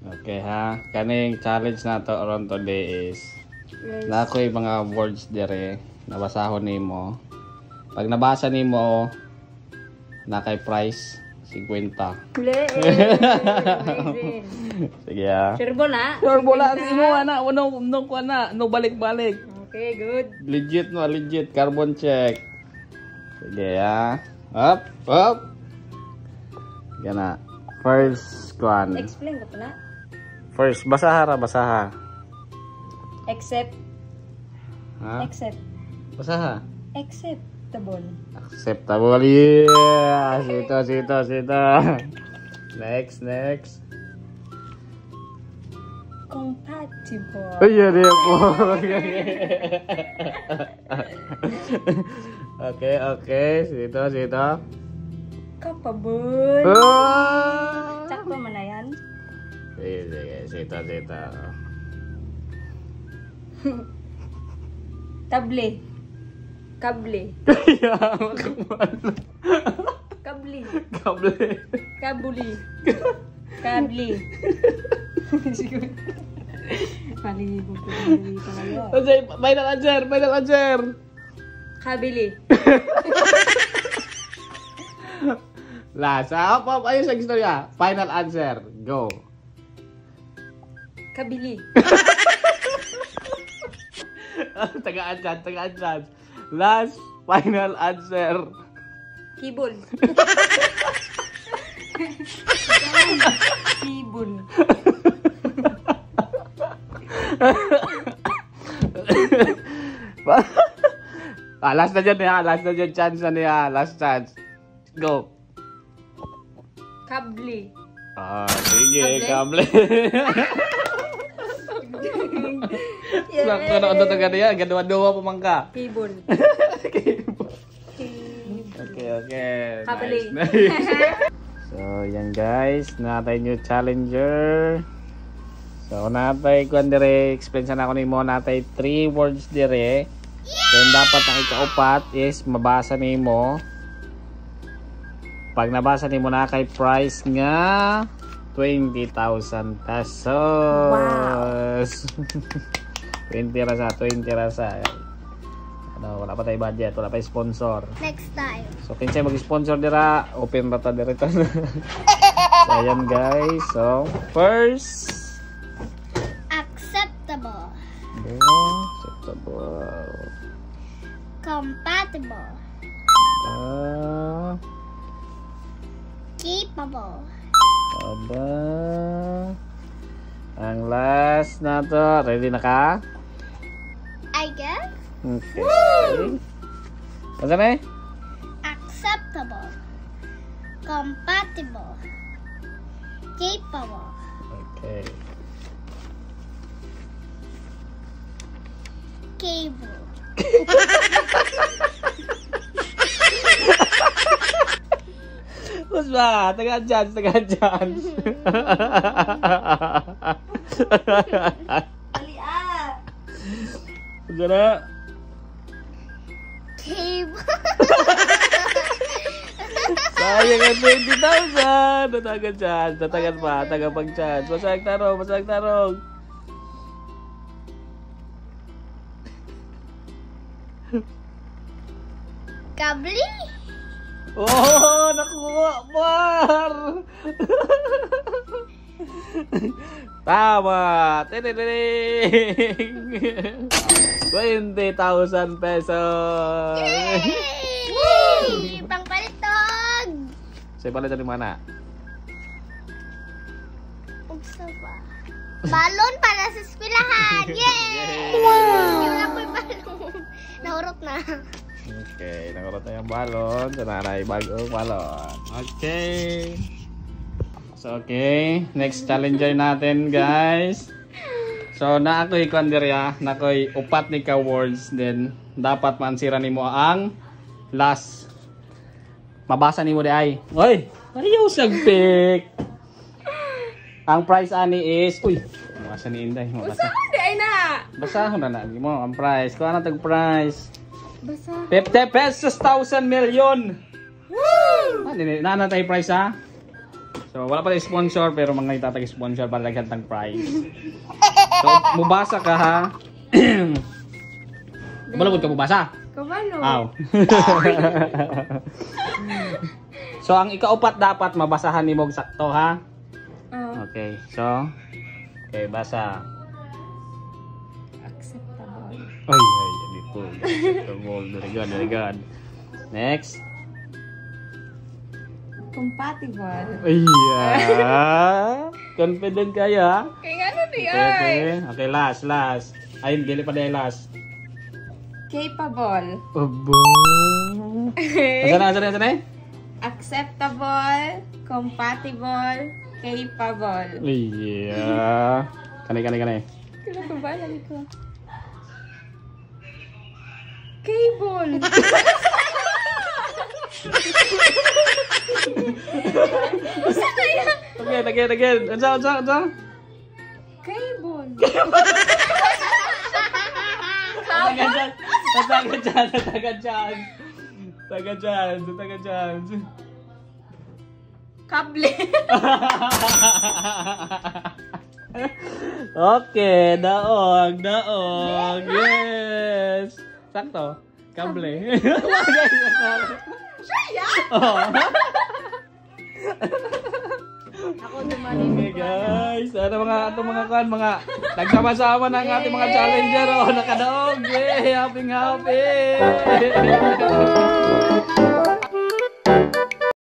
Okay ha. Kaning challenge na to around today is na ako'y mga words dire nabasahon nimo. Pag nabasa nimo na kay price 50. Sige ha. Sure na? Sure bola mo ana no ko ana no balik-balik. Okay, good. Legit no, legit carbon check. Sige ha. Up, up. Gana. First one. Explain ko pa na. First, basaha ra, basaha. Accept. Ha? Accept. Basaha. Acceptable. Acceptable. Yeah. Sito. Next. Compatible. Ayan po. Okay. Sito. Capable. Ah! Sakto man na yan. Sige. Sito. Table. Kable. Kaya, makamal. Kable. Kable. Kabuli. Kable. Palibog ko dito kayo. Final answer. Kabili. Last. Hop. Ayun sa istorya. Final answer. Go. Kabili. Tagaan chance. Last. Final answer. Kibol. Kibol. Last na dyan chance na niya. Last chance. Go. Kabli. Sige, kable. Yeah. Ano to ganyan? Gadwa-dwa pa man ka. Kibol. Okay. Kabli. Nice. So, yan guys. Natay new challenger. So, natay kung dire, explain sana ako nimo natay 3 words dire. Then, dapat ang ikaupat is mabasa nimo. Pag nabasa nimo na kay price nga 20,000 pesos. Wow. 20 rasa. Ano, wala pa tayo budget, wala pa tayo sponsor. Next time. So, kinsay mag-sponsor dira, open rata dito. So, ayan guys. So, first. Acceptable. Acceptable. Compatible. Capable. Aba. Ang last na to. Ready na ka? I guess. Okay. Ano na eh? Acceptable. Compatible. Capable. Okay. Cable. Mas ba? Tagaan chance. Ali ah. Ano na? Cable. Sayang ang 20,000. Natagan chance. Natagan pa. Tagang pang chance. Masayang tarong. Kabli. Oh, nakuha, Mar! Tama! Tiniling! 20,000 pesos! Yay! Pangpalitog! Sa'yo pala ito mana? Upsa ba? Balon para sa eskwelahan! Yay! Wow! Yung ako'y balon. Nahurot na. Okay, nakurot na yung balon. So, naray bagong balon. Okay. So, okay. Next challenger natin, guys. So, na ako'y kwanderya. Na ako'y upat ni ka words. Then, dapat maansira ni mo ang last. Mabasa ni mo di ay. Oy! Ayaw sagpik! Ang price ani is... Uy! Mabasa ni Inday. Usa di ay na. Basahon na na mo ang price. Kuha na tag price. Basa. 50 pesos, 1,000 million. Woo! Nana tayo price ha? So, wala pa rin sponsor, pero mga itatag-sponsor para lagyan ng prize. So, mubasa ka ha. Balabot ka mubasa? Kabalo. Aw. So, ang ikaupat dapat mabasahan ni Mog sakto ha. Oh. Okay, so. Okay, basa. Acceptable. Ay, beautiful. Acceptable. Very good, very good. Next. Compatible. Ay, confident kaya. Kaya ano di Okay, okay. Okay, last. Ayun, dili pa dahil last. Capable. Aba. Asan na? Acceptable. Compatible. Capable. Iya. Kanay. Kailan ko ba? Lagi ko. Cable. Again. Unsa? Cable. Taga dyan. Kable. Okay, daog. Yes. Sakto. Kable. Siya! Oh. Ako dumanin. Okay guys, ano mga nagsama-sama ng ating mga challenger nakadaog. Happy.